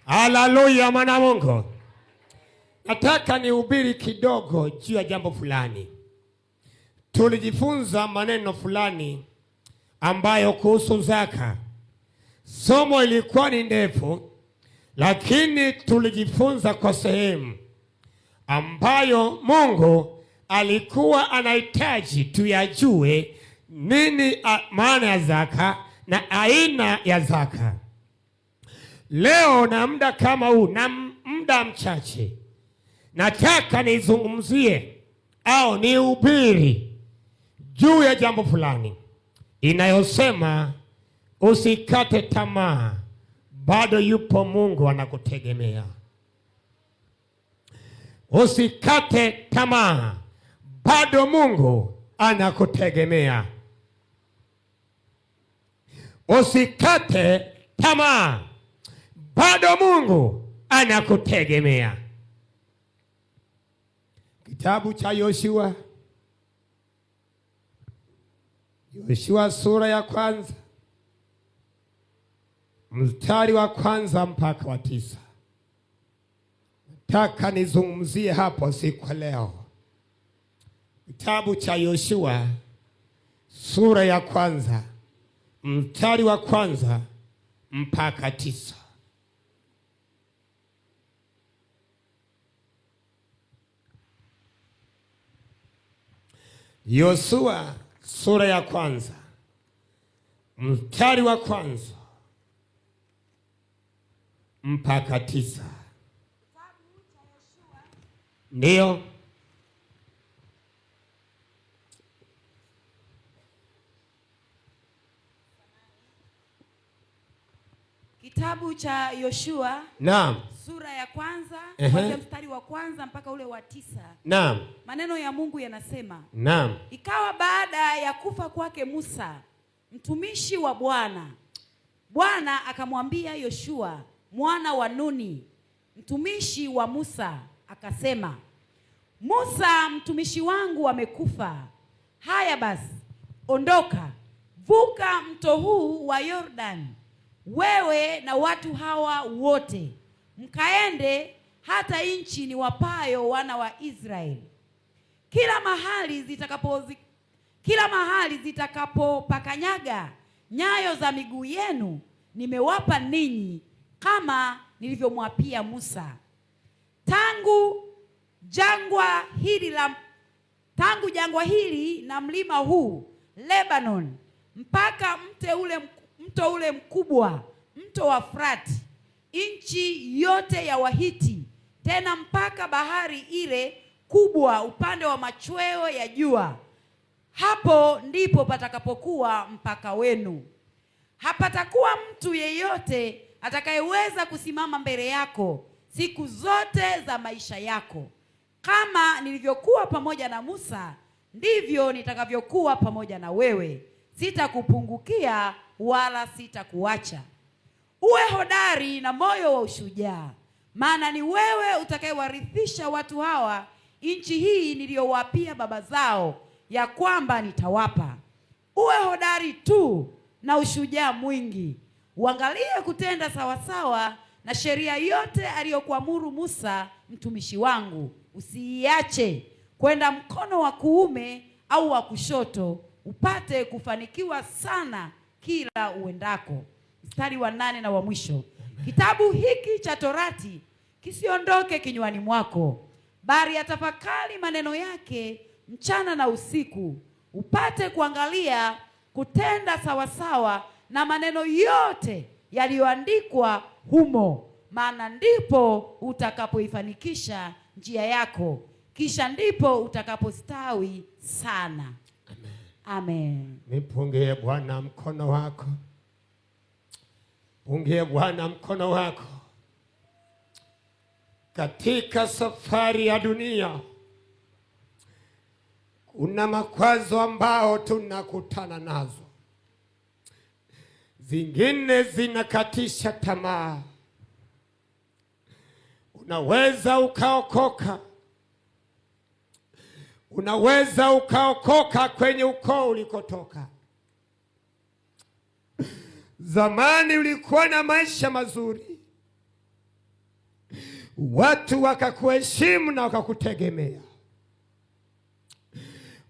Haleluya, mwana Mungu. Nataka nihubiri kidogo juu ya jambo fulani. Tulijifunza maneno fulani ambayo kuhusu zaka. Somo ilikuwa ni ndefu, lakini tulijifunza kwa sehemu ambayo Mungu alikuwa anahitaji tuyajue nini maana ya zaka na aina ya zaka. Leo na muda kama huu na muda mchache, nataka nizungumzie au nihubiri juu ya jambo fulani inayosema usikate tamaa, bado yupo Mungu anakutegemea. Usikate tamaa, bado Mungu anakutegemea. Usikate tamaa, bado Mungu anakutegemea. Kitabu cha Yoshua sura ya 1 mstari wa 1 mpaka wa 9. Nataka nizungumzie hapo siku leo. Kitabu cha Yoshua sura ya 1 mstari wa 1 mpaka 9. Yoshua sura ya 1 mstari wa 1 mpaka 9. Ndio. Kitabu cha Yoshua. Naam. Sura ya 1 kuanzia mstari wa 1 mpaka ule wa 9. Naam. Maneno ya Mungu yanasema. Naam. Ikawa baada ya kufa kwake Musa, mtumishi wa Bwana, Bwana akamwambia Yoshua mwana wa Nuni, mtumishi wa Musa, akasema, Musa mtumishi wangu amekufa. Haya basi, ondoka, vuka mto huu wa Yordani, wewe na watu hawa wote, mkaende hata nchi niwapayo wana wa Israeli. Kila mahali zitakapopakanyaga nyayo za miguu yenu, nimewapa ninyi, kama nilivyomwapia Musa. Tangu jangwa hili na mlima huu Lebanon, mpaka mto ule mkubwa, mto wa Frati, nchi yote ya Wahiti, tena mpaka bahari ile kubwa upande wa machweo ya jua. Hapo ndipo patakapokuwa mpaka wenu. Hapatakuwa mtu yeyote atakayeweza kusimama mbele yako siku zote za maisha yako. Kama nilivyokuwa pamoja na Musa, ndivyo nitakavyokuwa pamoja na wewe. Sitakupungukia wala sitakuacha. Uwe hodari na moyo wa ushujaa, maana ni wewe utakayewarithisha watu hawa nchi hii niliyowapia baba zao ya kwamba nitawapa. Uwe hodari tu na ushujaa mwingi. Uangalie kutenda sawasawa na sheria yote aliyokuamuru Musa mtumishi wangu. Usiiache kwenda mkono wa kuume au wa kushoto, upate kufanikiwa sana kila uendako. Mstari wa 8 na wa mwisho. Kitabu hiki cha Torati kisiondoke kinywani mwako, bali yatafakari maneno yake mchana na usiku, upate kuangalia kutenda sawasawa na maneno yote yaliyoandikwa humo, maana ndipo utakapoifanikisha njia yako, kisha ndipo utakapostawi sana. Amen. Amen. Nipungie Bwana mkono wako. Pungie Bwana mkono wako. Katika safari ya dunia kuna makwazo ambao tunakutana nazo. Zingine zinakatisha tamaa. Unaweza ukaokoka. Unaweza ukaokoka kwenye ukoo ulikotoka. Zamani ulikuwa na maisha mazuri. watu wakakuheshimu na wakakutegemea.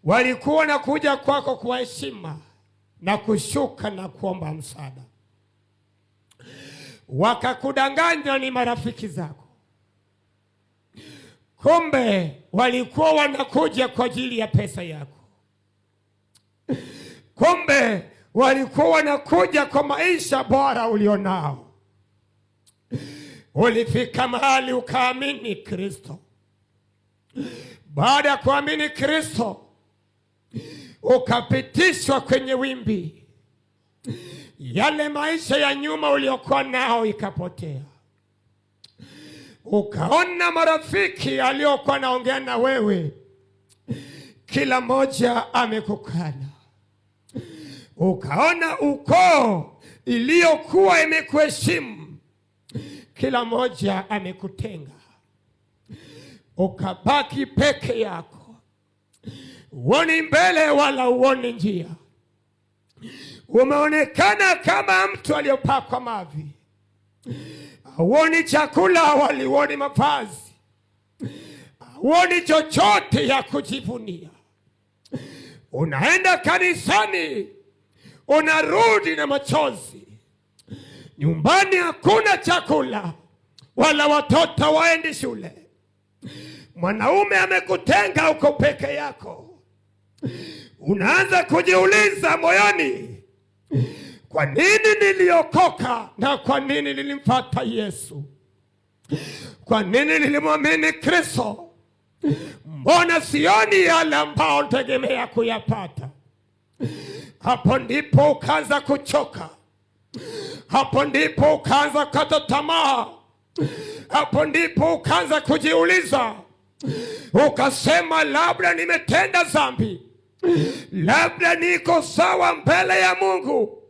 Walikuwa wanakuja kwako kwa heshima na kushuka na kuomba msaada. Wakakudanganya ni marafiki zako, kumbe walikuwa wanakuja kwa ajili ya pesa yako. Kumbe walikuwa wanakuja kwa maisha bora ulionao. Ulifika mahali ukaamini Kristo. Baada ya kuamini Kristo, ukapitishwa kwenye wimbi. Yale maisha ya nyuma uliokuwa nao ikapotea. Ukaona marafiki aliokuwa naongea na wewe, kila moja amekukana. Ukaona ukoo iliyokuwa imekuheshimu, kila moja amekutenga. Ukabaki peke yako, uoni mbele wala uoni njia. Umeonekana kama mtu aliyopakwa mavi. Hauoni chakula wala huoni mavazi. Hauoni chochote ya kujivunia. Unaenda kanisani, unarudi na machozi. Nyumbani hakuna chakula wala watoto waendi shule. Mwanaume amekutenga, uko peke yako. Unaanza kujiuliza moyoni, kwa nini niliokoka na kwa nini nilimfuata Yesu? Kwa nini nilimwamini Kristo? Mbona sioni yale ambao nitegemea kuyapata? Hapo ndipo ukaanza kuchoka. Hapo ndipo ukaanza kukata tamaa. Hapo ndipo ukaanza kujiuliza, ukasema labda nimetenda dhambi, labda niko sawa mbele ya Mungu.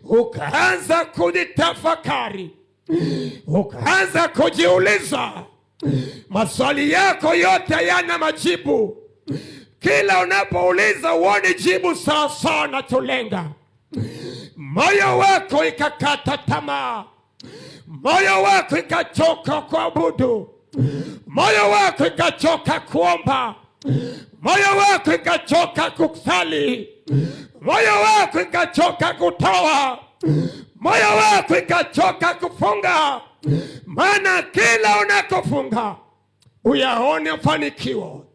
Ukaanza kujitafakari, ukaanza kujiuliza. Maswali yako yote yana majibu. Kila unapouliza uone jibu sawa sawa na tulenga. Moyo wako ikakata tamaa. Moyo wako ikachoka kuabudu. Moyo wako ikachoka kuomba. Moyo wako ikachoka kusali. Moyo wako ikachoka kutoa. Moyo wako ikachoka kufunga. Maana kila unakofunga uyaone mafanikio.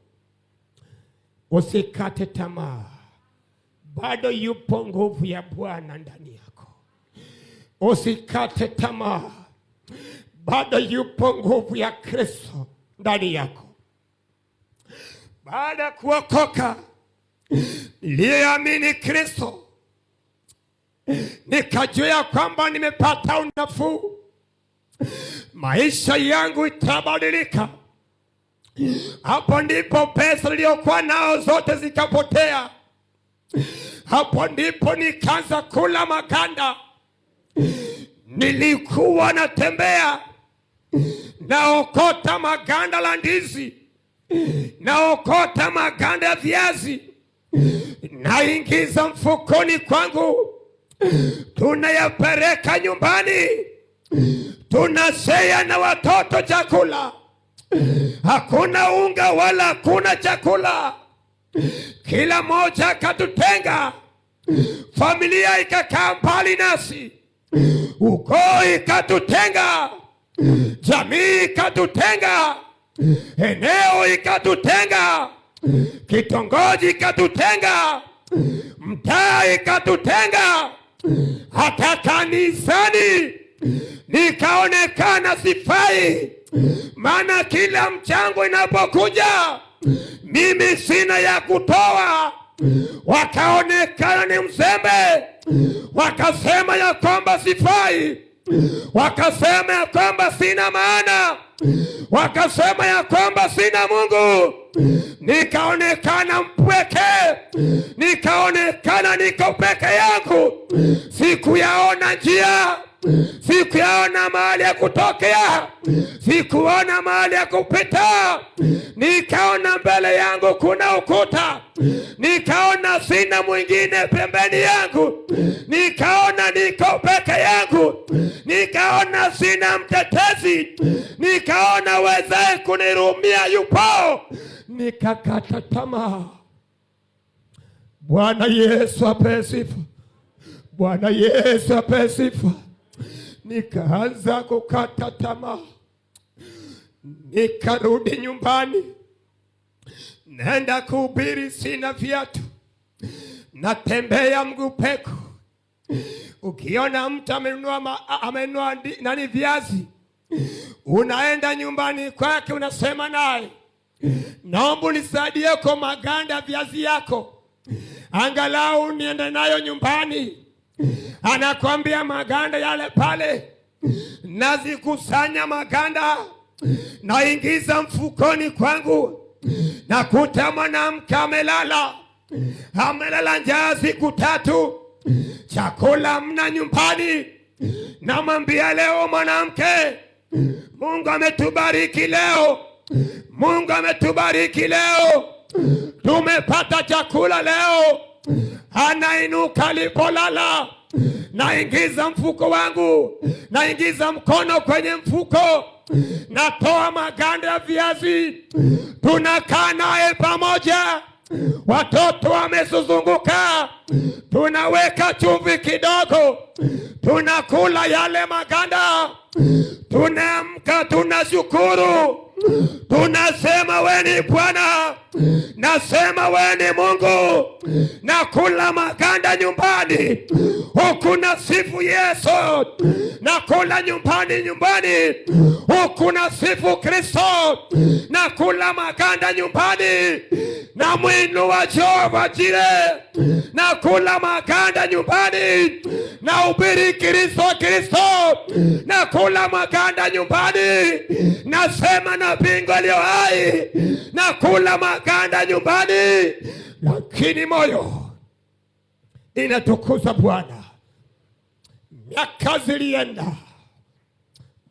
Usikate tamaa. Bado yupo nguvu ya Bwana ndani yako. Usikate tamaa. Bado yupo nguvu ya Kristo ndani yako. Baada ya kuokoka, niliamini Kristo, nikajua kwamba nimepata unafuu. Maisha yangu itabadilika. Hapo ndipo pesa niliyokuwa nao zote zikapotea. Hapo ndipo nikaanza kula maganda. Nilikuwa natembea naokota maganda la ndizi, naokota maganda ya viazi, naingiza mfukoni kwangu, tunayapeleka nyumbani, tunashare na watoto chakula. Hakuna unga wala hakuna chakula. Kila moja katutenga. Familia ikakaa mbali nasi. Ukoo ikatutenga. Jamii ikatutenga. Eneo ikatutenga. Kitongoji ikatutenga. Mtaa ikatutenga. Hata kanisani nikaonekana sifai. Maana kila mchango inapokuja mimi sina ya kutoa. Wakaonekana ni mzembe. Wakasema ya kwamba sifai. Wakasema ya kwamba sina maana. Wakasema ya kwamba sina Mungu. Nikaonekana mpweke. Nikaonekana niko peke yangu. Sikuyaona njia. Sikuyaona mahali ya kutokea. Sikuona mahali ya kupita. Nikaona mbele yangu kuna ukuta. nikaona sina mwingine pembeni yangu, nikaona niko peke yangu, nikaona sina mtetezi, nikaona wezaye kunirumia yupo, nikakata tamaa. Bwana Yesu apewe sifa. Bwana Yesu apewe sifa. Nikaanza kukata tamaa, nikarudi nyumbani, naenda kuhubiri, sina viatu, natembea mguu peku. Ukiona mtu amenunua nani viazi, unaenda nyumbani kwake, unasema naye, naomba nisaidie kwa maganda viazi yako, angalau niende nayo nyumbani. Anakwambia maganda yale pale, nazikusanya maganda, naingiza mfukoni kwangu, nakuta mwanamke amelala njaa siku 3, chakula mna nyumbani. Namwambia, leo mwanamke, Mungu ametubariki leo, Mungu ametubariki leo, tumepata chakula leo. Anainuka alipolala, naingiza mfuko wangu, naingiza mkono kwenye mfuko, natoa maganda ya viazi, tunakaa naye pamoja, watoto wamezunguka, tunaweka chumvi kidogo, tunakula yale maganda, tunaamka, tunashukuru, tunasema wewe ni Bwana, nasema wewe ni Mungu, nakula maganda nyumbani, huku nasifu Yesu, nakula nyumbani, huku nasifu Kristo, nakula maganda nyumbani, na muinua Jehova Jire, nakula maganda nyumbani, na ubiri Kristo, nakula maganda nyumbani, nasema na bingu aliyo hai, nakula maganda nyumbani, lakini moyo inatukuza Bwana. Miaka zilienda,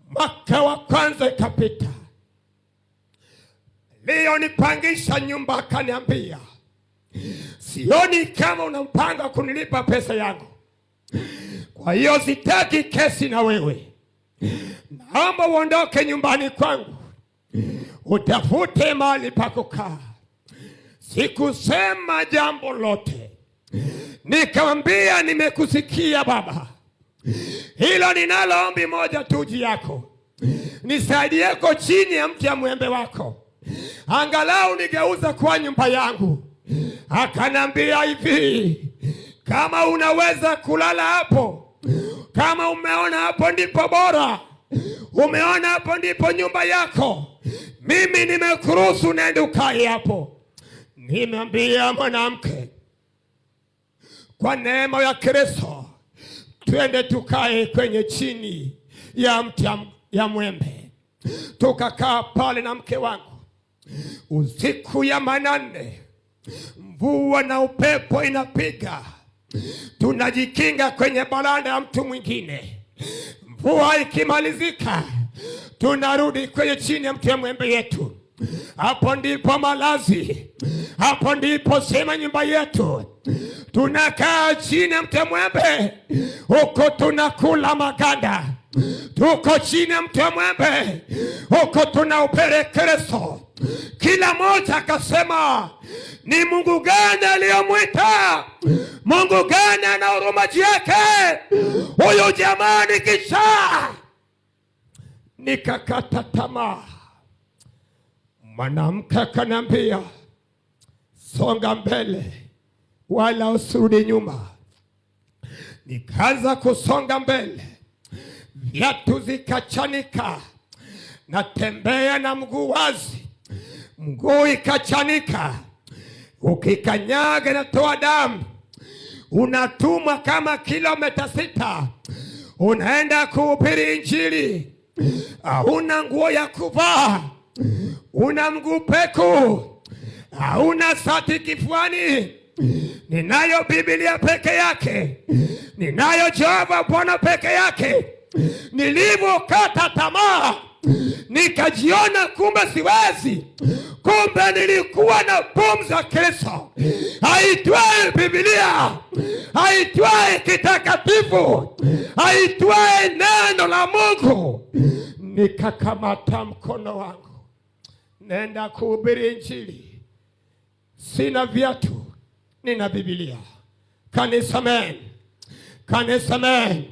mwaka wa kwanza ikapita, leo nipangisha nyumba, akaniambia, sioni kama unampanga kunilipa pesa yangu, kwa hiyo sitaki kesi na wewe, naomba uondoke nyumbani kwangu, utafute mahali pa kukaa. Sikusema jambo lote, nikamwambia, nimekusikia baba, hilo ninalo ombi moja tu juu yako, nisaidieko chini ya mti ya mwembe wako, angalau nigeuza kwa nyumba yangu. Akanambia hivi, kama unaweza kulala hapo, kama umeona hapo ndipo bora, umeona hapo ndipo nyumba yako, mimi nimekuruhusu nenda ukae hapo. Nimeambia mwanamke, kwa neema ya Kristo, twende tukae kwenye chini ya mti ya mwembe. Tukakaa pale na mke wangu, usiku ya manane, mvua na upepo inapiga, tunajikinga kwenye baranda ya mtu mwingine. Mvua ikimalizika, tunarudi kwenye chini ya mti ya mwembe yetu. Hapo ndipo malazi, hapo ndipo sema nyumba yetu. Tunakaa chini ya mti wa mwembe, huko tunakula maganda. Tuko chini ya mti wa mwembe, huko tunahubiri Kristo. Kila mmoja akasema, ni Mungu gani aliyomwita? Mungu gani ana huruma yake? Huyu jamani kisha. Nikakata tamaa. Mwanamke akanambia, songa mbele wala usirudi nyuma. Nikaanza kusonga mbele, viatu zikachanika, natembea na mguu wazi, mguu ikachanika, ukikanyaga natoa damu. Unatumwa kama kilomita 6, unaenda kuhubiri Injili, hauna nguo ya kuvaa, una mguu peku, hauna sati kifuani. Ninayo Biblia peke yake, ninayo Jehova Bwana peke yake. Nilivyokata tamaa, nikajiona kumbe siwezi. Kumbe nilikuwa na pumzi ya Kristo aitwaye Biblia, aitwaye kitakatifu, aitwaye neno la Mungu. Nikakamata mkono wangu, nenda kuhubiri Injili. Sina viatu, nina Biblia. Kanisa men, kanisa men,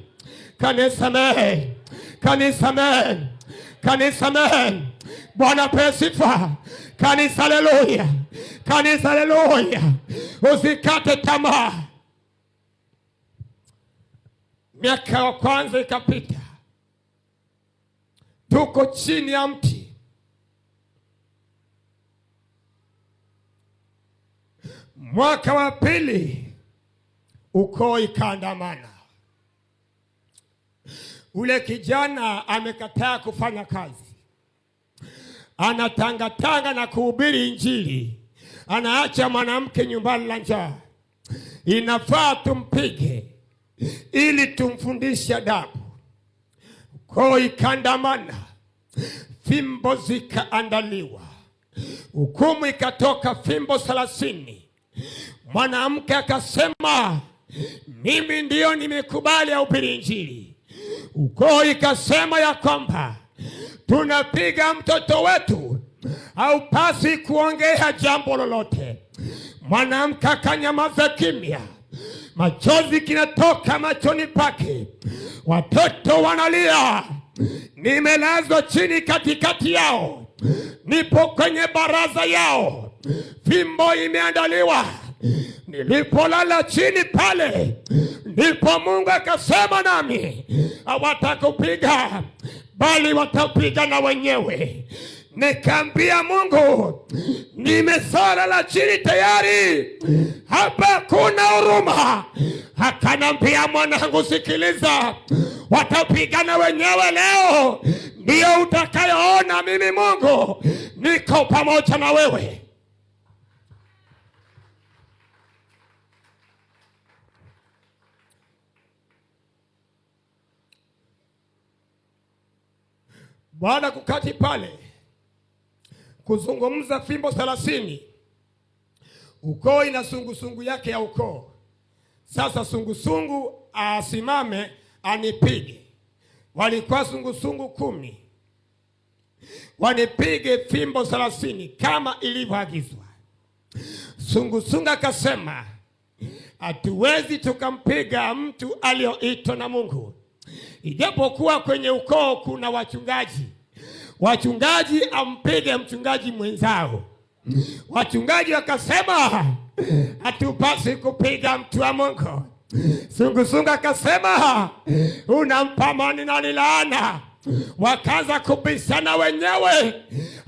kanisa men, kanisa men, kanisa men. Bwana pewe sifa. Kanisa haleluya, kanisa haleluya. Usikate tamaa. Miaka ya kwanza ikapita, tuko chini ya mti. Mwaka wa pili ukoo ikaandamana. Ule kijana amekataa kufanya kazi, anatangatanga na kuhubiri Injili, anaacha mwanamke nyumbani la njaa. Inafaa tumpige ili tumfundishe adabu. Ukoo ikaandamana, fimbo zikaandaliwa, hukumu ikatoka, fimbo 30. Mwanamke akasema, mimi ndio nimekubali ahubiri Injili. Ukoo ikasema ya kwamba tunapiga mtoto wetu, haupasi kuongea jambo lolote. Mwanamke akanyamaza kimya, machozi kinatoka machoni pake, watoto wanalia. Nimelazwa chini katikati yao, nipo kwenye baraza yao, fimbo imeandaliwa. Nilipolala chini pale, ndipo Mungu akasema nami, hawatakupiga bali watapigana wenyewe. Nikaambia Mungu, nimesalala chini tayari, hapa kuna huruma. Akanambia, mwanangu sikiliza, watapigana wenyewe leo, ndio utakayoona mimi Mungu niko pamoja na wewe. Baada kukati pale kuzungumza fimbo 30, ukoo ina sungusungu yake ya ukoo. Sasa sungusungu asimame anipige. Walikuwa sungusungu 10, wanipige fimbo 30 kama ilivyoagizwa. Sungusungu akasema, hatuwezi tukampiga mtu aliyoitwa na Mungu. Ijapokuwa kwenye ukoo kuna wachungaji ampige mchungaji mwenzao. Wachungaji wakasema, hatupasi kupiga mtu wa Mungu. Sungusungu akasema, unampa amani na laana. Wakaanza kubishana wenyewe,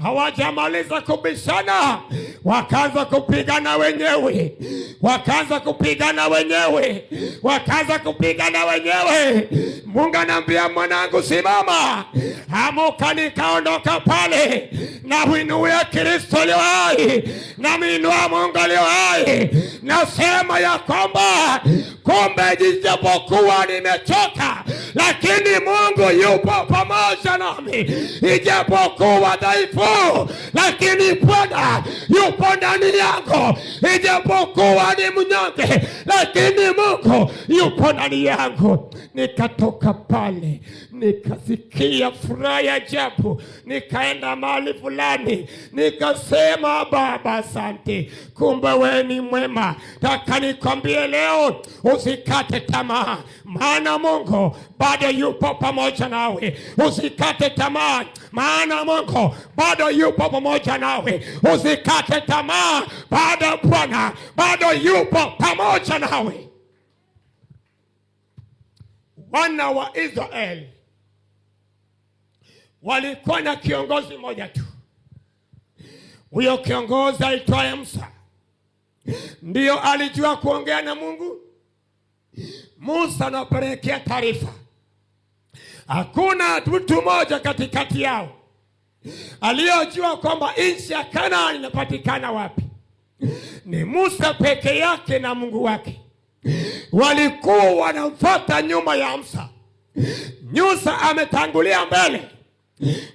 hawajamaliza kubishana, wakaanza kupigana wenyewe, wakaanza kupigana wenyewe, wakaanza kupigana wenyewe. Mungu anambia, mwanangu simama. Amuka. Nikaondoka pale, na winuya Kristo aliye hai, na minua Mungu aliye hai. Nasema ya kwamba kumbe jijapokuwa nimechoka, lakini Mungu yupo pamoja nami. Ijapokuwa dhaifu, lakini Bwana yupo ndani yangu. Ijapokuwa ni mnyonge, lakini Mungu yupo ndani yangu. Nikatoka pale, nikasikia furaha ya ajabu. Nikaenda mahali fulani, nikasema, Baba asante, kumbe wewe ni mwema. Taka nikwambie leo, usikate tamaa, maana Mungu bado yupo pamoja nawe. Usikate tamaa, maana Mungu bado yupo pamoja nawe. Usikate tamaa, bado Bwana bado yupo pamoja nawe. Wana wa Israeli walikuwa na kiongozi mmoja tu. Huyo kiongozi aitwaye Musa. Ndiyo alijua kuongea na Mungu. Musa anapelekea taarifa. Hakuna mtu mmoja katikati yao aliyojua kwamba nchi ya Kanaani inapatikana wapi. Ni Musa peke yake na Mungu wake. Walikuwa wanamfuata nyuma ya Musa. Musa ametangulia mbele,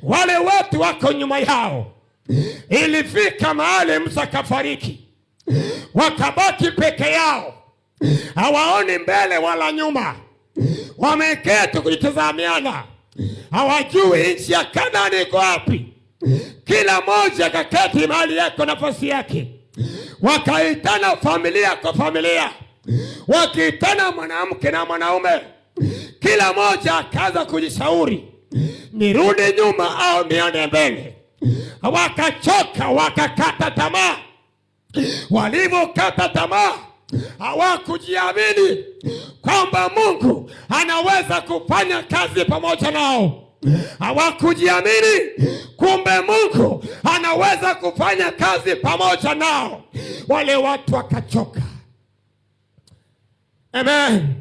wale watu wako nyuma yao. Ilifika mahali Musa kafariki, wakabaki peke yao, hawaoni mbele wala nyuma, wameketi kujitazamiana, hawajui nchi ya Kanaani iko wapi. Kila mmoja akaketi mahali yako, nafasi yake. Wakaitana familia kwa familia, wakiitana mwanamke na mwanaume, kila mmoja akaanza kujishauri, nirudi nyuma au niende mbele. Wakachoka, wakakata tamaa. Walivyokata tamaa, hawakujiamini kwamba Mungu anaweza kufanya kazi pamoja nao. Hawakujiamini kumbe Mungu anaweza kufanya kazi pamoja nao. Wale watu wakachoka. Amen.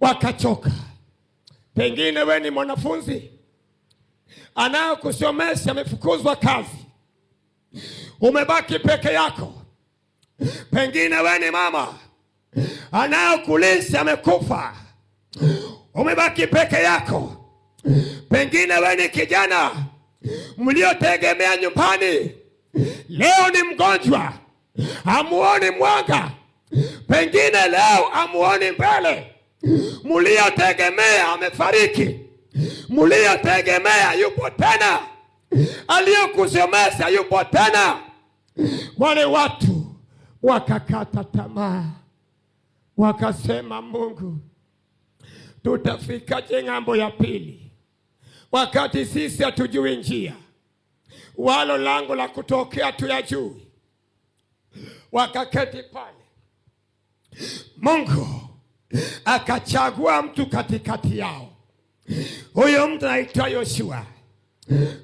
Wakachoka. Pengine we ni mwanafunzi anayekusomesha amefukuzwa kazi, umebaki peke yako. Pengine we ni mama anayekulisha amekufa, umebaki peke yako. Pengine we ni kijana mliotegemea nyumbani, leo ni mgonjwa, hamuoni mwanga. Pengine leo hamuoni mbele. Mliotegemea amefariki, mliotegemea yupo tena, aliyokusomesha yupo tena. Wale watu wakakata tamaa, wakasema, Mungu, tutafikaje ng'ambo ya pili wakati sisi hatujui njia, walo lango la kutokea tuyajui? Wakaketi pale. Mungu akachagua mtu katikati yao. Huyo mtu anaitwa Yoshua.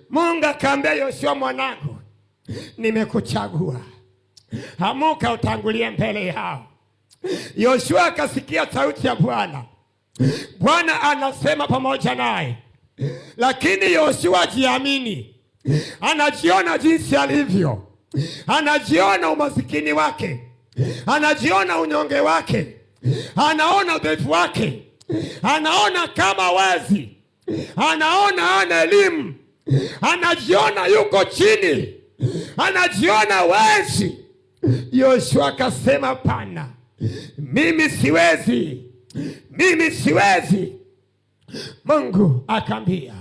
Mungu akaambia Yoshua, mwanangu, nimekuchagua, amuka utangulie mbele yao. Yoshua akasikia sauti ya Bwana. Bwana anasema pamoja naye, lakini Yoshua jiamini, anajiona jinsi alivyo, anajiona umasikini wake, anajiona unyonge wake, anaona udhaifu wake, anaona kama wezi, anaona ana elimu, anajiona yuko chini, anajiona wezi. Yoshua akasema, pana, mimi siwezi, mimi siwezi. Mungu akaambia,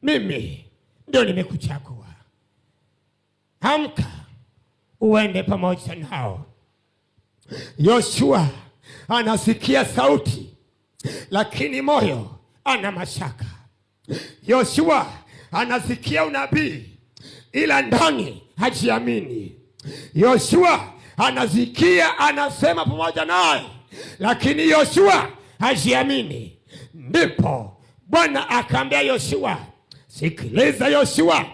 mimi ndio nimekuchagua, amka uende pamoja nao. Yoshua anasikia sauti, lakini moyo ana mashaka. Yoshua anasikia unabii, ila ndani hajiamini. Yoshua anasikia anasema pamoja naye, lakini Yoshua hajiamini. Ndipo Bwana akaambia Yoshua, sikiliza Yoshua,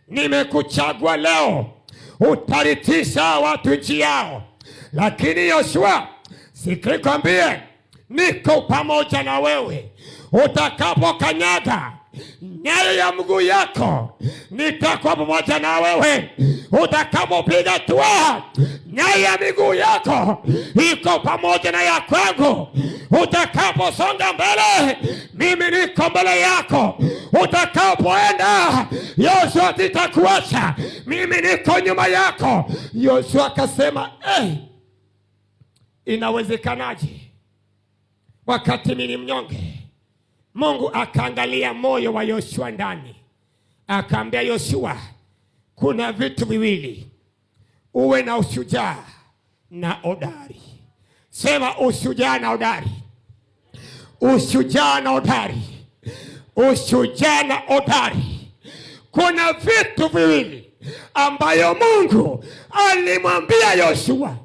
nimekuchagua leo, utaritisha watu nchi yao. Lakini Yoshua, sikikwambie, niko pamoja na wewe. Utakapokanyaga nyayo ya mguu yako, nitakuwa pamoja na wewe. Utakapopiga hatua, nyayo ya miguu yako iko pamoja na ya kwangu. Utakaposonga mbele, mimi niko mbele yako. Utakapoenda, Yoshua, sitakuacha, mimi niko nyuma yako. Yoshua akasema, inawezekanaje wakati mimi ni mnyonge? Mungu akaangalia moyo wa Yoshua ndani, akaambia Yoshua, kuna vitu viwili, uwe na ushujaa na hodari. Sema ushujaa na hodari. Ushujaa na hodari. Ushujaa na hodari. Kuna vitu viwili ambayo Mungu alimwambia Yoshua,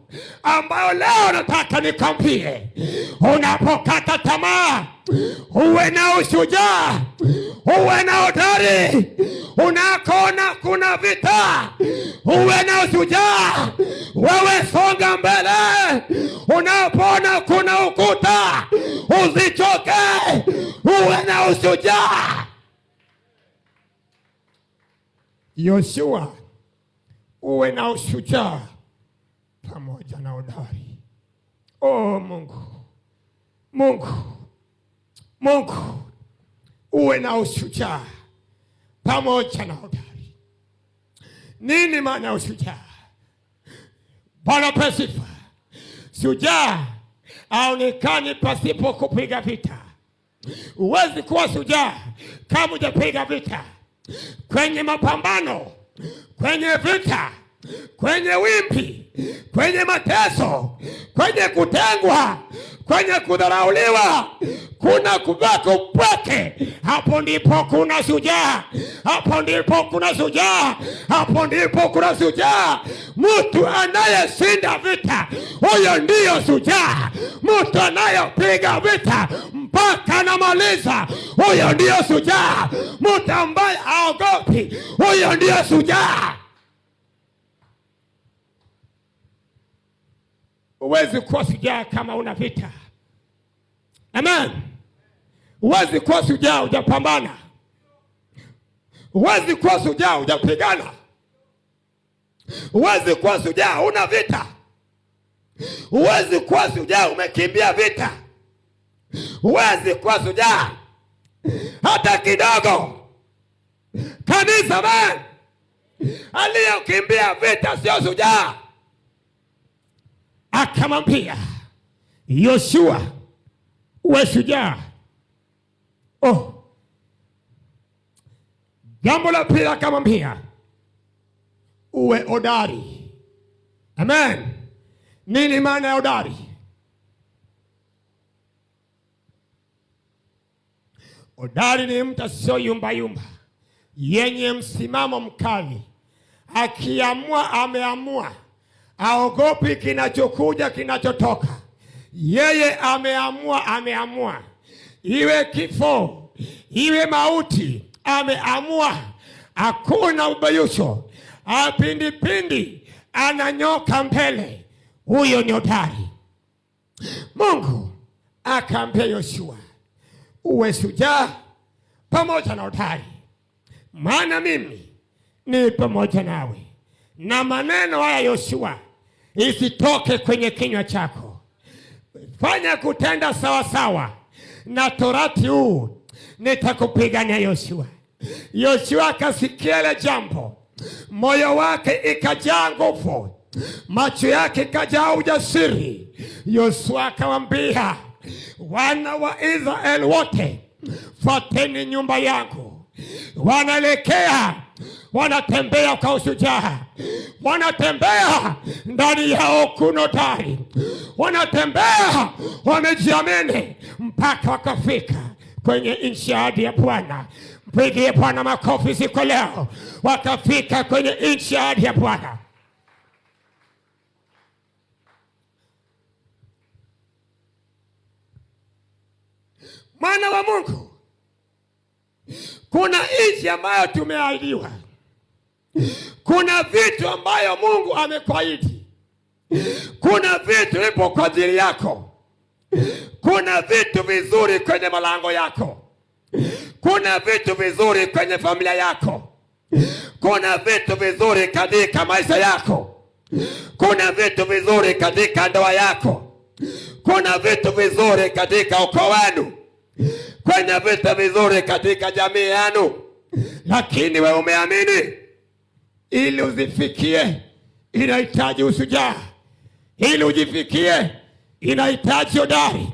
ambayo leo nataka nikwambie. Unapokata tamaa, uwe na ushujaa, uwe na hodari. Unakoona kuna vita, uwe na ushujaa, wewe songa mbele. Unapoona kuna ukuta, usichoke, uwe na ushujaa. Yoshua, uwe na ushujaa pamoja na hodari. Oh Mungu, Mungu, Mungu, uwe na ushujaa pamoja na hodari. Nini maana ya ushujaa? Bwana pesifa. Shujaa haonekani pasipo kupiga vita. Huwezi kuwa shujaa kama hujapiga vita. Kwenye mapambano, kwenye vita, kwenye wimbi, kwenye mateso, kwenye kutengwa, kwenye kudharauliwa, kuna kubaki upweke. Hapo ndipo kuna shujaa. Hapo ndipo kuna shujaa. Hapo ndipo kuna shujaa. Mtu anayeshinda vita, huyo ndiyo shujaa. Mtu anayepiga vita mpaka anamaliza, huyo ndiyo shujaa. Mtu ambaye haogopi, huyo ndiyo shujaa. Huwezi kuwa shujaa kama una vita. Amen. Huwezi kuwa shujaa hujapambana. Huwezi kuwa shujaa hujapigana. Huwezi kuwa shujaa una vita. Huwezi kuwa shujaa umekimbia vita. Huwezi kuwa shujaa hata kidogo. Kanisa man, aliyekimbia vita sio shujaa. Akamwambia Yoshua, uwe shujaa. Jambo la pili akamwambia uwe hodari. Amen. Nini maana ya hodari? Hodari ni mtu sio yumba yumba, yenye msimamo mkali. Akiamua ameamua, haogopi kinachokuja kinachotoka. Yeye ameamua. Iwe kifo, iwe mauti, ameamua. Hakuna ubayusho, apindipindi, ananyoka mbele. Huyo ni hodari. Mungu akaambia Yoshua, uwe shujaa pamoja na hodari, maana mimi ni pamoja nawe. Na maneno haya Yoshua, isitoke kwenye kinywa chako. Fanya kutenda sawa sawa na torati huu, nitakupigania Yoshua. Yoshua akasikia ile jambo, moyo wake ikajaa nguvu, macho yake ikajaa ujasiri. Yoshua akamwambia wana wa Israeli wote, fuateni nyumba yangu. Wanaelekea, wanatembea kwa ushujaa, wanatembea ndani yao kuna hodari, wanatembea wamejiamini mpaka wakafika kwenye nchi ya ahadi ya Bwana. Mpigie Bwana makofi siku leo. Wakafika kwenye nchi ya ahadi ya Bwana. Mwana wa Mungu, kuna nchi ambayo tumeahidiwa. Kuna vitu ambayo Mungu amekuahidi. Kuna vitu ipo kwa ajili yako. Kuna vitu vizuri kwenye malango yako. Kuna vitu vizuri kwenye familia yako. Kuna vitu vizuri katika maisha yako. Kuna vitu vizuri katika ndoa yako. Kuna vitu vizuri katika ukoo wenu. Kuna vitu vizuri katika jamii yenu. Lakini wewe umeamini. Ili uzifikie inahitaji ushujaa. Ili ujifikie inahitaji hodari.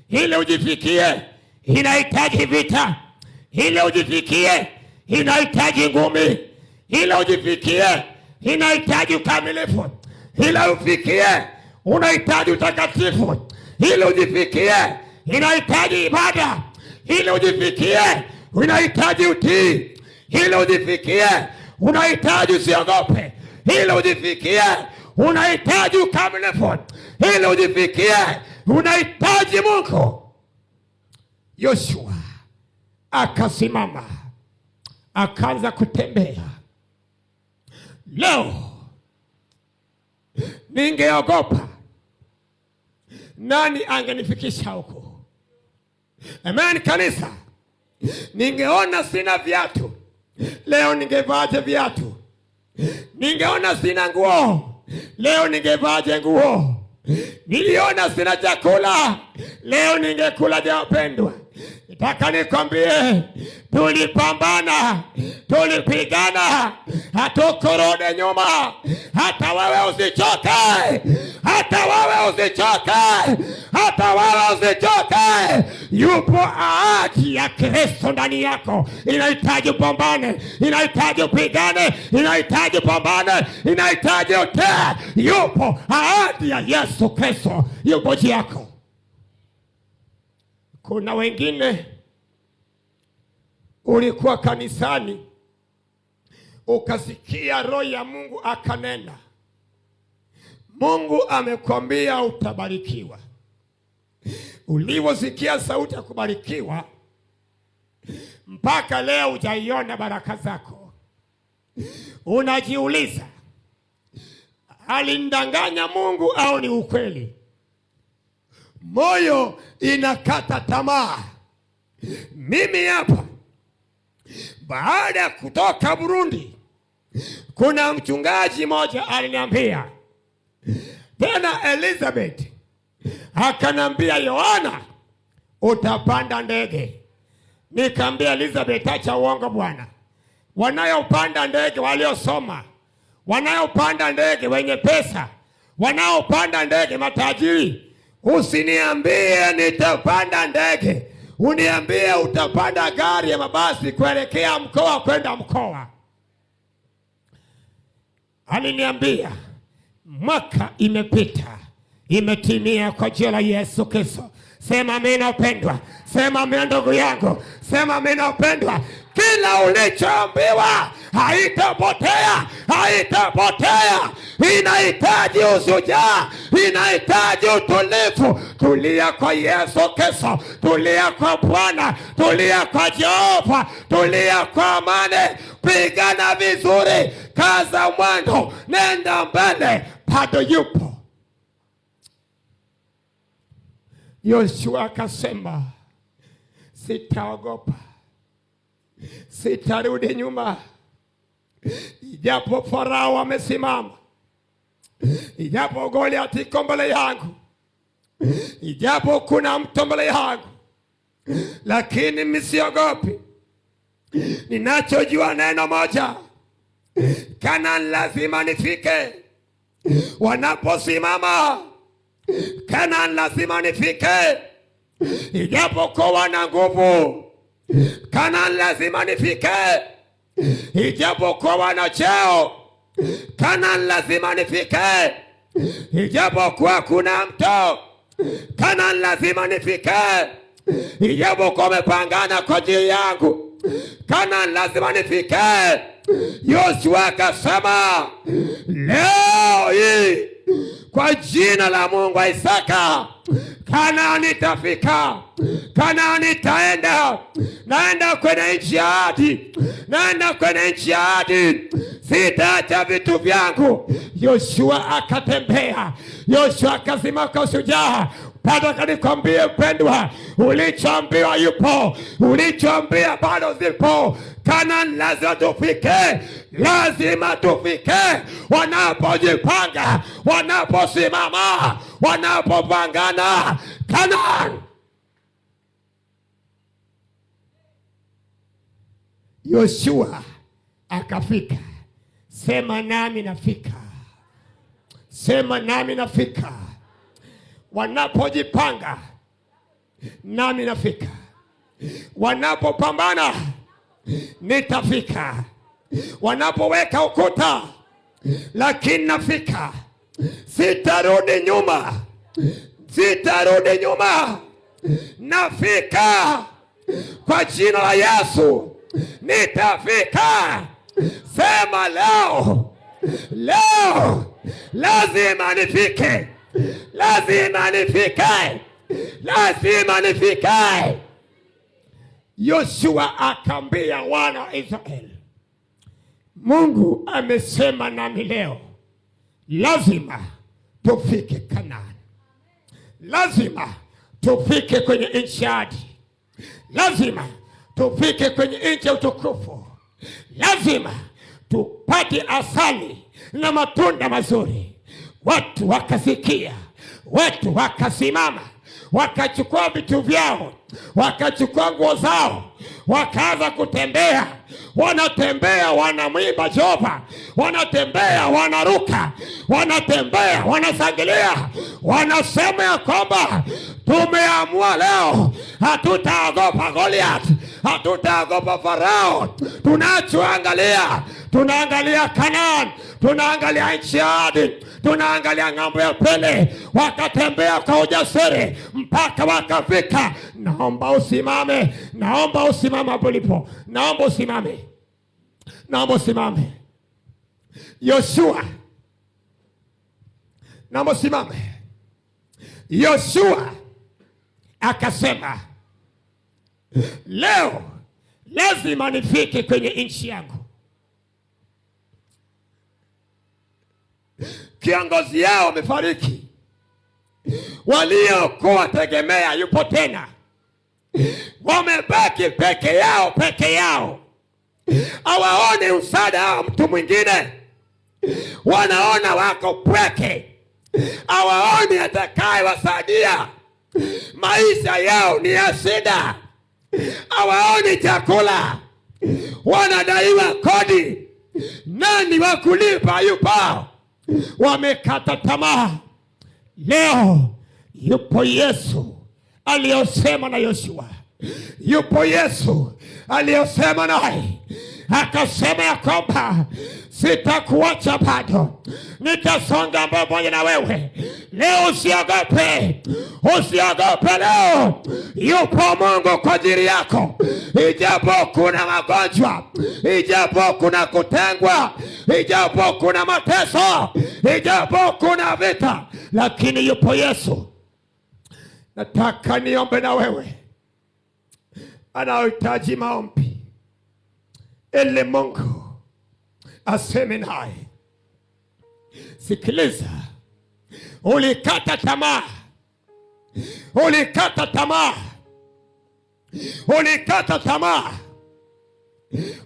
Ili ujifikie inahitaji vita. Ili ujifikie inahitaji ngumi. Ili ujifikie inahitaji ukamilifu. Ili ufikie unahitaji utakatifu. Ili ujifikie inahitaji ibada. Ili ujifikie unahitaji utii. Ili ujifikie unahitaji usiogope. Ili ujifikie unahitaji ukamilifu. Ili ujifikie unahitaji Mungu. Yoshua akasimama, akaanza kutembea. Leo ningeogopa, nani angenifikisha huko? Amen kanisa. Ningeona sina viatu, leo ningevaaje viatu? Ningeona sina nguo, leo ningevaaje nguo? Niliona sina chakula, leo ningekula je wapendwa? Nataka nikwambie, tulipambana, tulipigana, hatukurudi nyuma. Hata wewe usichoke, hata wewe usichoke, hata wewe usichoke. Yupo ahadi ya Kristo ndani yako. Inahitaji upambane, inahitaji upigane, inahitaji upambane, inahitaji utea. Yupo ahadi ya Yesu Kristo, yupo juu yako. Kuna wengine ulikuwa kanisani ukasikia roho ya Mungu akanena, Mungu amekwambia utabarikiwa. Uliposikia sauti ya kubarikiwa, mpaka leo hujaiona baraka zako. Unajiuliza, alinidanganya Mungu au ni ukweli? Moyo inakata tamaa. Mimi hapa baada ya kutoka Burundi, kuna mchungaji mmoja aliniambia, tena Elizabeth akanambia, Yohana utapanda ndege. Nikamwambia Elizabeth, acha uongo bwana. Wanayopanda ndege waliosoma, wanayopanda ndege wenye pesa, wanaopanda ndege matajiri. Usiniambie nitapanda ndege, uniambie utapanda gari ya mabasi kuelekea mkoa kwenda mkoa. Aliniambia mwaka imepita, imetimia kwa jina la Yesu Kristo. Sema amina upendwa, sema amina ndugu yangu, sema amina upendwa. Kila ulichoambiwa haitapotea, haitapotea. Inahitaji ushujaa, inahitaji utulivu. Tulia kwa Yesu Kristo, tulia kwa Bwana, tulia kwa Jehova, tulia kwa amani. Pigana vizuri, kaza mwendo, nenda mbele, bado yupo. Yoshua akasema, sitaogopa, sitarudi nyuma. Ijapo Farao amesimama, ijapo Goliathi iko mbele yangu, ijapo kuna mtu mbele yangu, lakini msiogopi. Ninachojua neno moja, Kanaani lazima nifike. Wanaposimama, Kanaani lazima nifike. Ijapo kuwa na nguvu, Kanaani lazima nifike. Ijapo kuwa na cheo, Kanaani lazima nifike. Ijapo kuwa kuna mto, Kanaani lazima nifike. Ijapo kuwa wamepangana kwa ajili yangu, Kanaani lazima nifike. Yoshua akasema, leo hii kwa jina la Mungu wa Isaka, Kanaani nitafika, Kanaani nitaenda. Naenda kwenye nchi ya ahadi, naenda kwenye nchi ya ahadi. Sitaacha vitu vyangu. Yoshua akatembea, Yoshua akasimama kwa ushujaa. Bado kanikwambie mpendwa, ulichoambiwa yupo, ulichoambia bado zipo. Kanaani lazima tufike, lazima tufike. Wanapojipanga, wanaposimama, wanapopangana, Kanaani. Yoshua akafika. Sema nami nafika, sema nami nafika. Wanapojipanga, nami nafika. Wanapopambana, nitafika. Wanapoweka ukuta, lakini nafika. Sitarudi nyuma, sitarudi nyuma. Nafika kwa jina la Yesu, nitafika. Sema leo, leo lazima nifike, lazima nifike, lazima nifike. Yoshua akaambia wana wa Israeli, Mungu amesema nami leo, lazima tufike Kanaani, lazima tufike kwenye nchi ya ahadi, lazima tufike kwenye nchi ya utukufu, lazima tupate asali na matunda mazuri. Watu wakasikia, watu wakasimama, wakachukua vitu vyao, wakachukua nguo zao, wakaanza kutembea. Wanatembea wanamwimba Jehova, wanatembea wanaruka, wanatembea wanashangilia, wanasema ya kwamba tumeamua leo hatutaogopa Goliath, hatutaogopa Farao. Tunachoangalia, tunaangalia Kanaani, tunaangalia nchi ya ahadi, tunaangalia ng'ambo ya pele. Wakatembea kwa ujasiri mpaka wakafika. Naomba usimame, naomba usimame hapo ulipo, naomba usimame, naomba usimame. Yoshua, naomba usimame. Yoshua akasema, leo lazima nifike kwenye nchi yangu. Kiongozi yao amefariki, waliokuwa tegemea yupo tena, wamebaki peke yao, hawaoni msaada wa mtu mwingine, wanaona wako pweke, hawaoni atakaye wasaidia. Maisha yao ni ya shida, hawaoni chakula, wanadaiwa kodi, nani wa kulipa yupo? Wamekata tamaa. Leo yupo Yesu aliyosema na Yoshua, yupo Yesu aliyosema naye, akasema ya kwamba sitakuacha bado, nitasonga pamoja na wewe. Leo usiogope, usiogope. Leo yupo Mungu kwa ajili yako. Ijapo kuna magonjwa, ijapo kuna kutengwa, ijapo kuna mateso, ijapo kuna vita, lakini yupo Yesu. Nataka niombe na wewe anaohitaji maombi ili Mungu aseme naye. Sikiliza, ulikata tamaa, ulikata tamaa, ulikata tamaa,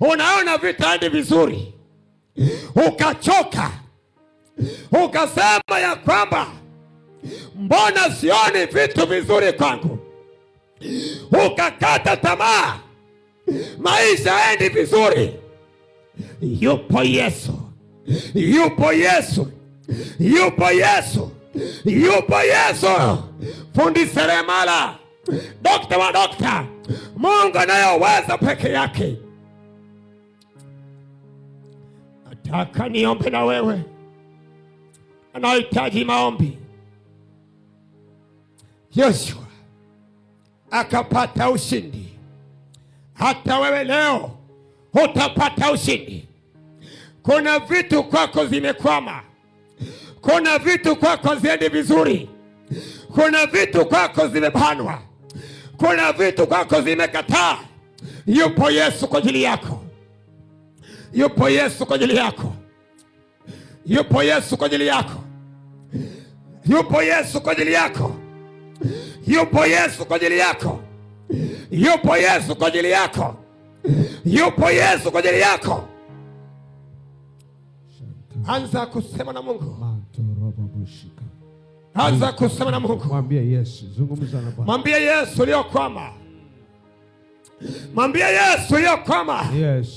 unaona vitaendi vizuri, ukachoka, ukasema ya kwamba mbona sioni vitu vizuri kwangu, ukakata tamaa, maisha haendi vizuri. Yupo Yesu, yupo Yesu, yupo Yesu, yupo Yesu. Fundi seremala, dokta wa dokta, Mungu anayeweza peke yake. Nataka niombe na wewe anahitaji maombi. Yoshua akapata ushindi, hata wewe leo utapata ushindi. Kuna vitu kwako zimekwama, kuna vitu kwako ziendi vizuri, kuna vitu kwako zimebanwa, kuna vitu kwako zimekataa. Yupo Yesu kwa ajili yako, yupo Yesu kwa ajili yako, yupo Yesu kwa ajili yako, yupo Yesu kwa ajili yako, yupo Yesu kwa ajili yako, yupo Yesu kwa ajili yako, yupo Yesu kwa ajili yako. Anza kusema na Mungu, anza kusema na Mungu. Mwambie Yesu, zungumza na Bwana. Mwambie Yesu uliokwama, mwambie Yesu uliokwama. Yes.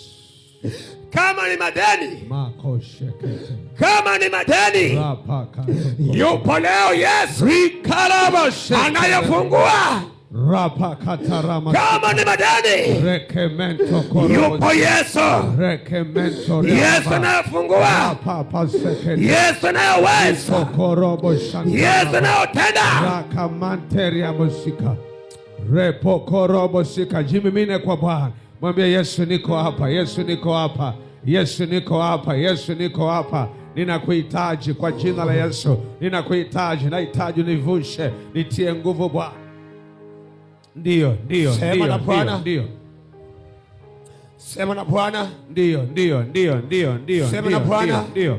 Kama ni madeni, kama ni madeni, yupo leo Yesu anayefungua. Kama ni madeni, yupo Yesu, Yesu anayefungua, Yesu anayeweza, Yesu anayotenda. Jimimine kwa Bwana. Mwambie Yesu, niko hapa, Yesu niko hapa, Yesu niko hapa, Yesu niko hapa. Ninakuhitaji kwa jina la Yesu, ninakuhitaji, nahitaji univushe, nitie nguvu Bwana. Ndio, ndio, sema na Bwana. Ndio. Sema na Bwana. Ndio. Sema na Bwana. Ndio.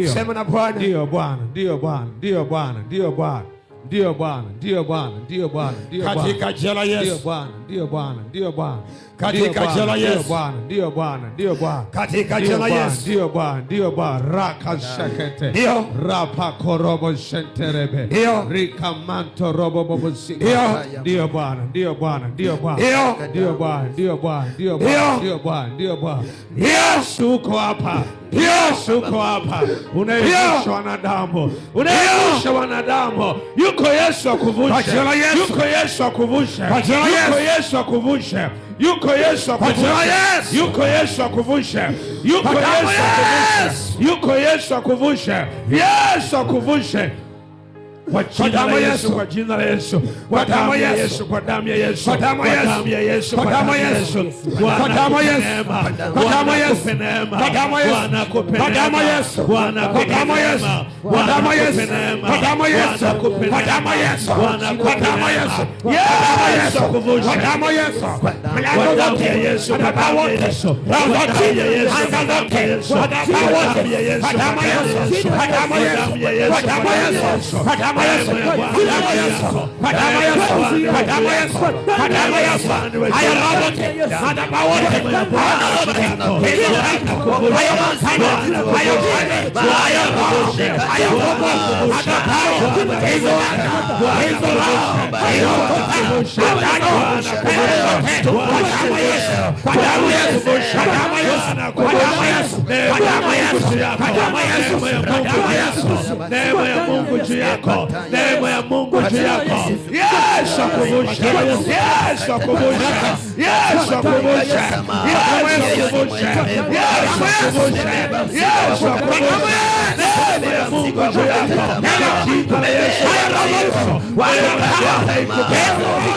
Sema na Bwana. Ndio Bwana, ndio Bwana, ndio Bwana, ndio Bwana. Ndio Bwana, ndio Bwana, ndio Bwana, ndio Bwana. Katika jina la Yesu. Ndio Bwana, ndio Bwana, ndio Bwana. Katika jina la Yesu. Ndio Bwana, ndio Bwana. Katika jina la Yesu. Ndio Bwana, ndio Bwana. Raka shakete. Ndio. Rapa korobo shenterebe. Ndio. Rika manto robo bobo sika. Ndio. Ndio Bwana, ndio Bwana, ndio Bwana. Ndio. Ndio Bwana, ndio Bwana, ndio Bwana, ndio Bwana, ndio Bwana. Yesu uko hapa. Yesu uko hapa. Unaevusha wanadamu. Unaevusha wanadamu. Yuko Yesu akuvushe. Yuko Yesu akuvushe. Yuko Yesu akuvushe. Yuko Yesu akuvushe. Yuko Yesu akuvushe. Yuko Yesu akuvushe. Yuko Yesu akuvushe. Yesu akuvushe. Kwa jina la Yesu, kwa jina la Yesu, kwa damu ya Yesu, kwa damu ya Yesu, kwa damu ya Yesu, kwa damu ya Yesu, kwa damu ya Yesu, kwa damu ya Yesu, kwa damu ya Yesu, kwa damu ya Yesu, kwa damu ya Yesu, kwa damu ya Yesu, kwa damu ya Yesu, kwa damu ya Yesu, kwa damu ya Yesu, Yesu kuvusha, kwa damu ya Yesu, mlango zote ya Yesu, kwa damu ya Yesu, mlango zote ya Yesu, anga zote, kwa damu ya Yesu, kwa damu ya Yesu, kwa damu ya Yesu, kwa damu ya Yesu, kwa damu ya Yesu, kwa damu ya Yesu, kwa damu ya Yesu, kwa damu ya Yesu, kwa damu ya Yesu, haya mawote, madhabahu wote, haya mawote, haya mantana, haya mfalme, haya roho, haya roho, madhabahu, hizo kwa damu ya Yesu, kwa damu ya Yesu, kwa damu ya Yesu, kwa damu ya Yesu, kwa damu ya Yesu, kwa damu ya Yesu, neema ya Mungu juu yako, neema ya Mungu juu yako. Yesu akuvushe, Yesu akuvushe, Yesu akuvushe, Yesu akuvushe, Yesu akuvushe, Yesu akuvushe, neema ya Mungu juu yako. Jina la Yesu,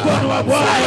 mkono wa Bwana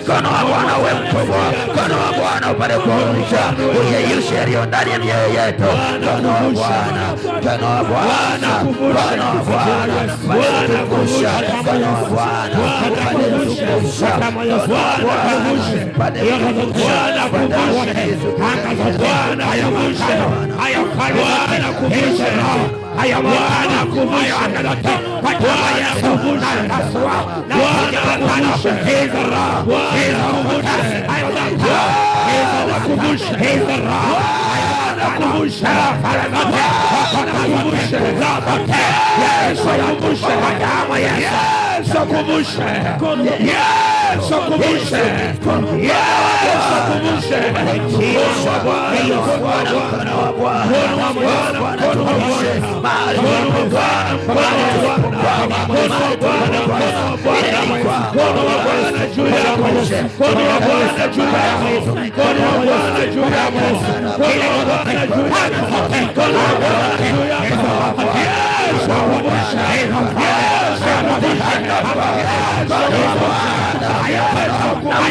Mkono wa Bwana uwe mkubwa, mkono wa Bwana upate kuamsha uyeyushe yaliyo ndani ya mioyo yetu. Mkono wa Bwana, mkono wa Bwana, mkono wa Bwana upate kukusha, mkono wa Bwana upate kukusha, mkono wa Bwana upate kukusha, haya Bwana kumusha analote Bwana kuvusha Bwana kuvusha hizo roho hizo kuvusha hayo Bwana kuvusha hizo roho Bwana kuvusha fara zote kuvusha zote Yesu kuvusha kama Yesu kuvusha Yesu kuvusha Yesu kuvusha Yesu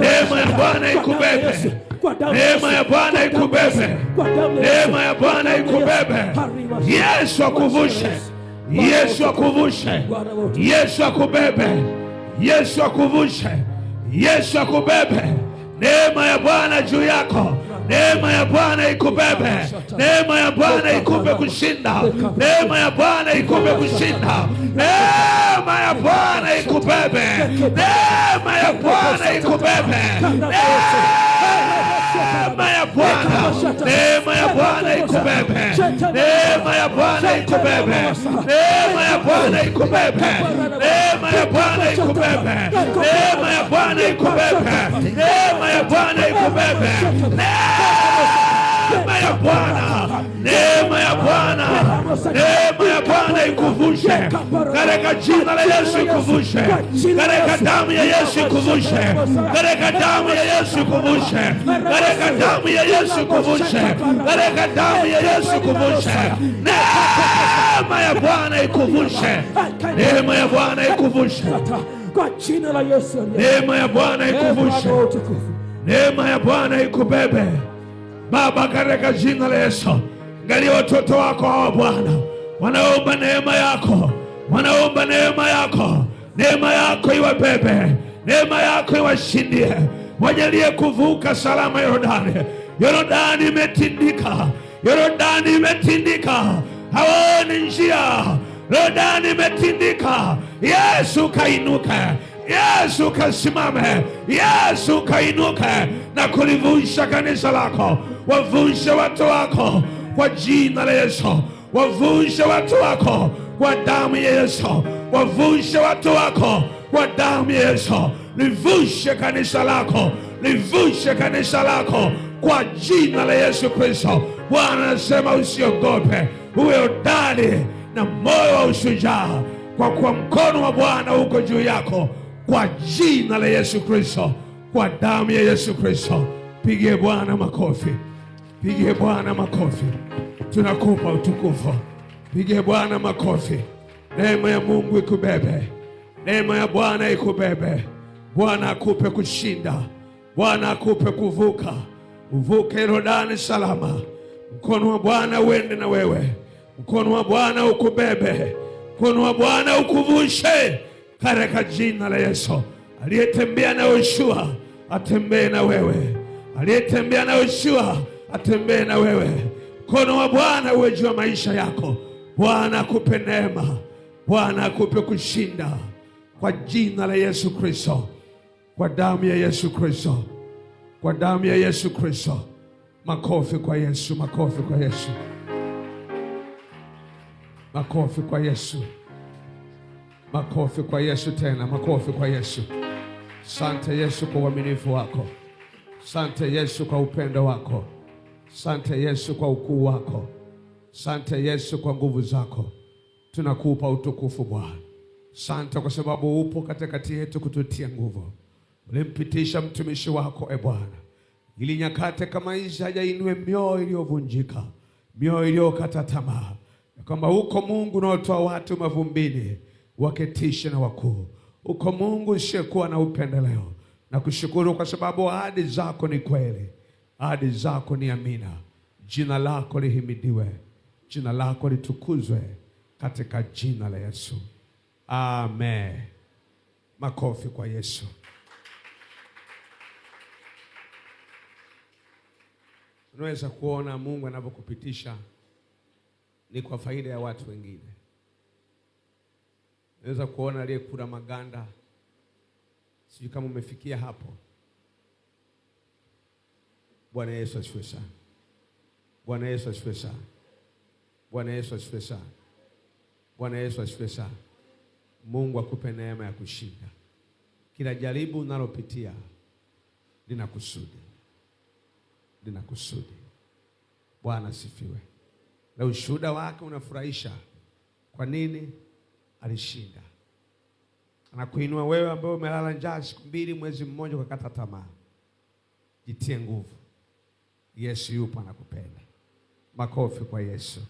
Neema ya Bwana ikubebe. Neema ya Bwana ikubebe. Neema ya Bwana ikubebe. Yesu akuvushe. Yesu akuvushe. Yesu akubebe. Yesu akuvushe. Yesu akubebe. Neema ya Bwana juu yako. Neema ya Bwana ikubebe. Neema ya Bwana ikupe kushinda. Neema ya Bwana ikupe kushinda. Neema ya Bwana ikubebe. Neema ya Bwana ikubebe. Neema ya Bwana. Neema ya Bwana ikubebe. Neema ya Bwana ikubebe. Neema ya Bwana ikubebe. Neema ya Bwana ikubebe. Neema ya Bwana ikubebe. Neema ya Bwana ikubebe. Neema ya Bwana. Neema ya Bwana. Neema ya Bwana ikuvushe. Katika jina la Yesu ikuvushe. Katika damu ya Yesu ikuvushe. Katika damu ya Yesu ikuvushe. Katika damu ya Yesu ikuvushe. Katika damu ya Yesu ikuvushe. Neema ya Bwana ikuvushe. Neema ya Bwana ikuvushe. Kwa jina la Yesu. Neema ya Bwana ikuvushe. Neema ya Bwana ikubebe. Baba, katika jina la Yesu, angalia watoto wako hawa Bwana, wanaomba neema yako, wanaomba neema yako. Neema yako iwabebe, neema yako iwashindie, wajalie kuvuka salama Yordani. Yordani imetindika, Yordani imetindika, hawaoni njia. Yordani imetindika. Yesu kainuke, Yesu kasimame, Yesu kainuke na kulivusha kanisa lako. Wavushe watu wako kwa jina la Yesu. Wavushe watu wako kwa damu ya Yesu. Wavushe watu wako kwa damu ya Yesu. Livushe kanisa lako, livushe kanisa lako kwa jina la Yesu Kristo. Bwana anasema usiogope, uwe hodari na moyo wa ushujaa, kwa kuwa mkono wa Bwana uko juu yako, kwa jina la Yesu Kristo, kwa damu ya Yesu Kristo. Pigie Bwana makofi, pigie Bwana makofi. Tunakupa utukufu. Pigie Bwana makofi. Neema ya Mungu ikubebe, neema ya Bwana ikubebe. Bwana akupe kushinda, Bwana akupe kuvuka, uvuke Yordani salama. Mkono wa Bwana uende na wewe, mkono wa Bwana ukubebe, mkono wa Bwana ukuvushe katika jina la Yesu. Aliyetembea na Yoshua atembee na wewe, aliyetembea na Yoshua atembee na wewe. Mkono wa Bwana uwe juu ya maisha yako. Bwana akupe neema, Bwana akupe kushinda kwa jina la Yesu Kristo, kwa damu ya Yesu Kristo, kwa damu ya Yesu Kristo. Makofi kwa Yesu, makofi kwa Yesu, makofi kwa Yesu, makofi kwa Yesu tena, makofi kwa Yesu. Sante Yesu kwa uaminifu wako. Sante Yesu kwa upendo wako. Sante Yesu kwa ukuu wako. Sante Yesu kwa nguvu zako. Tunakupa utukufu Bwana. Sante kwa sababu upo katikati yetu kututia nguvu. Ulimpitisha mtumishi wako Bwana, ili nyakati kama hizi hajainue mioyo iliyovunjika, mioyo iliyokata tamaa, kwamba uko Mungu unaotoa watu mavumbini waketishe na wakuu. Uko Mungu usiyekuwa na upendeleo. Na kushukuru kwa sababu ahadi zako ni kweli, ahadi zako ni amina. Jina lako lihimidiwe, jina lako litukuzwe, katika jina la Yesu, amen. Makofi kwa Yesu. Unaweza kuona Mungu anapokupitisha ni kwa faida ya watu wengine. Unaweza kuona aliyekula maganda. Sijui kama umefikia hapo. Bwana Yesu asifiwe sana. Bwana Yesu asifiwe sana. Bwana Yesu asifiwe sana. Bwana Yesu asifiwe sana. Mungu akupe neema ya kushinda. Kila jaribu unalopitia lina kusudi. Lina kusudi. Bwana asifiwe. Na ushuhuda wake unafurahisha. Kwa nini? Alishinda. Anakuinua wewe ambaye umelala njaa siku 2, mwezi mmoja ukakata tamaa. Jitie nguvu. Yesu yupo anakupenda. Makofi kwa Yesu.